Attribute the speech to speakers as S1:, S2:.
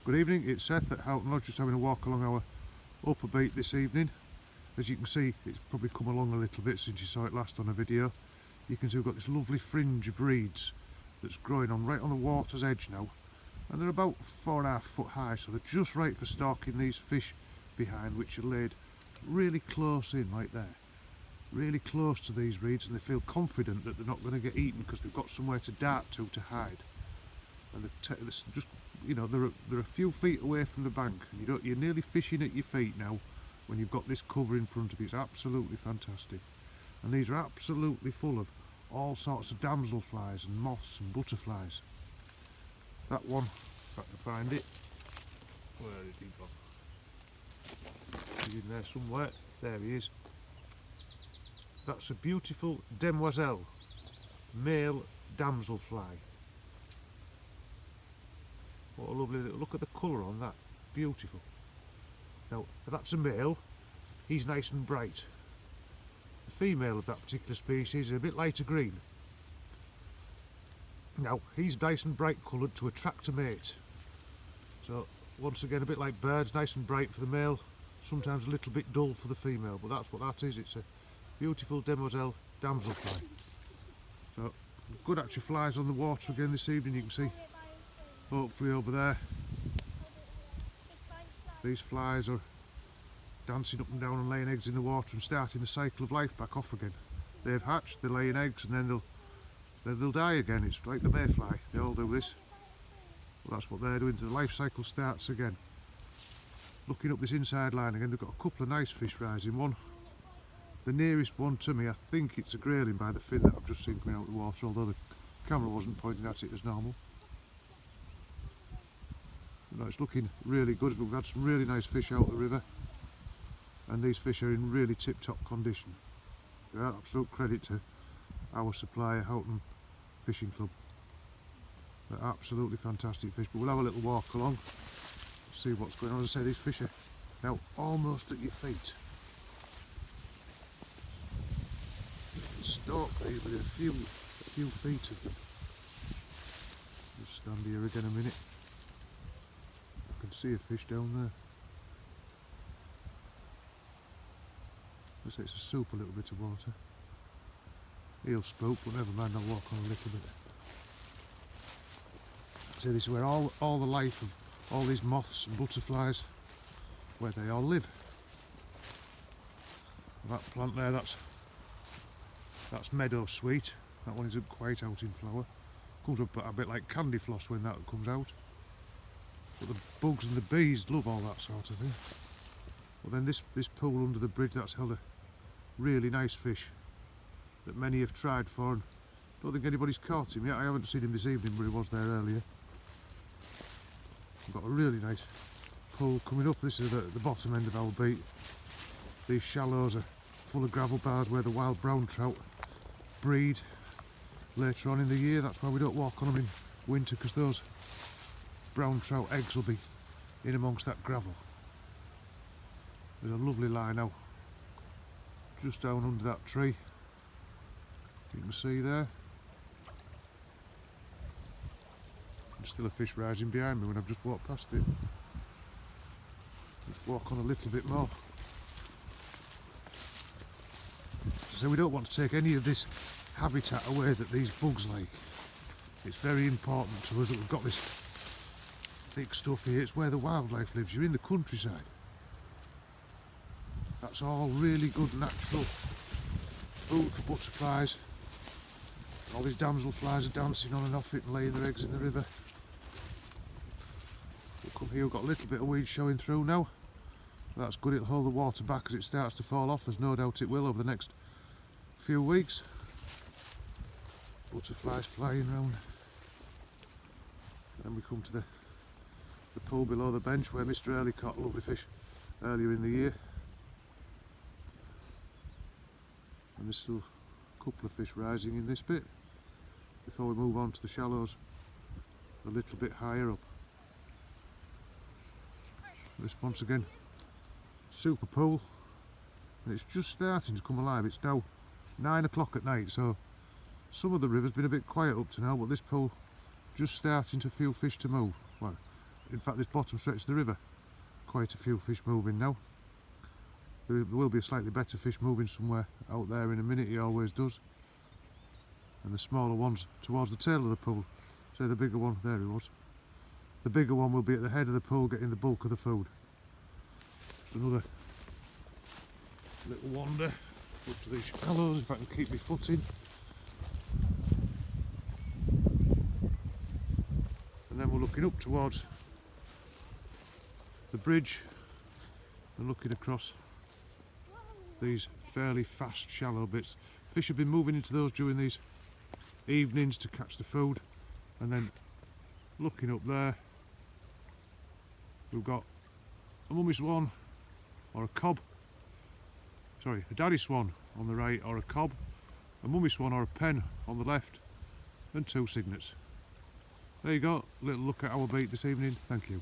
S1: Good evening, it's Seth at Houghton Lodge, just having a walk along our upper beat this evening. As you can see, it's probably come along a little bit since you saw it last on a video. You can see we've got this lovely fringe of reeds that's growing on right on the water's edge now, and they're about 4.5 foot high, so they're just right for stalking these fish behind, which are laid really close in like there, really close to these reeds, and they feel confident that they're not going to get eaten because they've got somewhere to dart to hide. And just, you know, they're a few feet away from the bank, and you're nearly fishing at your feet now when you've got this cover in front of you. It's absolutely fantastic, and these are absolutely full of all sorts of damsel flies and moths and butterflies. That one, if I can find it, where did he go? He's in there somewhere. There he is. That's a beautiful demoiselle male damselfly. What a lovely little, look at the colour on that, beautiful. Now that's a male, he's nice and bright. The female of that particular species is a bit lighter green. Now he's nice and bright coloured to attract a mate. So once again, a bit like birds, nice and bright for the male, sometimes a little bit dull for the female, but that's what that is. It's a beautiful demoiselle damselfly. So good actually flies on the water again this evening. You can see hopefully over there these flies are dancing up and down and laying eggs in the water and starting the cycle of life back off again. They've hatched, they're laying eggs, and then they'll die again. It's like the mayfly, they all do this. Well, that's what they're doing, the life cycle starts again. Looking up this inside line again, they've got a couple of nice fish rising. One, the nearest one to me, I think it's a grayling by the fin that I've just seen coming out of the water, although the camera wasn't pointing at it as normal. No, it's looking really good. We've had some really nice fish out of the river, and these fish are in really tip-top condition. They're absolute credit to our supplier, Houghton Fishing Club. They're absolutely fantastic fish, but we'll have a little walk along, see what's going on. As I say, these fish are now almost at your feet. Stalk these with a few feet of them. Just stand here again a minute. I can see a fish down there. Looks like it's a soup, a little bit of water. He'll spook, but never mind, I'll walk on a little bit. See, this is where all the life of all these moths and butterflies, where they all live. And that plant there, that's meadow sweet. That one isn't quite out in flower. Comes up a bit like candy floss when that comes out. But the bugs and the bees love all that sort of thing. But then this pool under the bridge, that's held a really nice fish that many have tried for, and I don't think anybody's caught him yet. I haven't seen him this evening, but he was there earlier. We've got a really nice pool coming up. This is the bottom end of our beat. These shallows are full of gravel bars where the wild brown trout breed later on in the year. That's why we don't walk on them in winter, because those brown trout eggs will be in amongst that gravel. There's a lovely line now just down under that tree, you can see there. There's still a fish rising behind me when I've just walked past it. Just walk on a little bit more. So we don't want to take any of this habitat away that these bugs like. It's very important to us that we've got this thick stuff here. It's where the wildlife lives. You're in the countryside. That's all really good natural food for butterflies. All these damselflies are dancing on and off it and laying their eggs in the river. We'll come here, we've got a little bit of weed showing through now. That's good, it'll hold the water back as it starts to fall off, as no doubt it will over the next few weeks. Butterflies flying round. Then we come to the pool below the bench where Mr. Early caught a lovely fish earlier in the year. And there's still a couple of fish rising in this bit before we move on to the shallows a little bit higher up. This once again super pool, and it's just starting to come alive. It's now 9 o'clock at night, so Some of the river's been a bit quiet up to now, but this pool just starting to feel fish to move. Well, in fact this bottom stretch of the river, quite a few fish moving now. There will be a slightly better fish moving somewhere out there in a minute, he always does. And the smaller ones towards the tail of the pool. So the bigger one, there he was. The bigger one will be at the head of the pool getting the bulk of the food. Another little wander up to these shallows, if I can keep my foot in. And then we're looking up towards the bridge and looking across these fairly fast shallow bits. Fish have been moving into those during these evenings to catch the food. And then looking up there, we've got a mummy swan or a cob, sorry, a daddy swan on the right or a cob, a mummy swan or a pen on the left, and 2 cygnets. There you go, little look at our bait this evening. Thank you.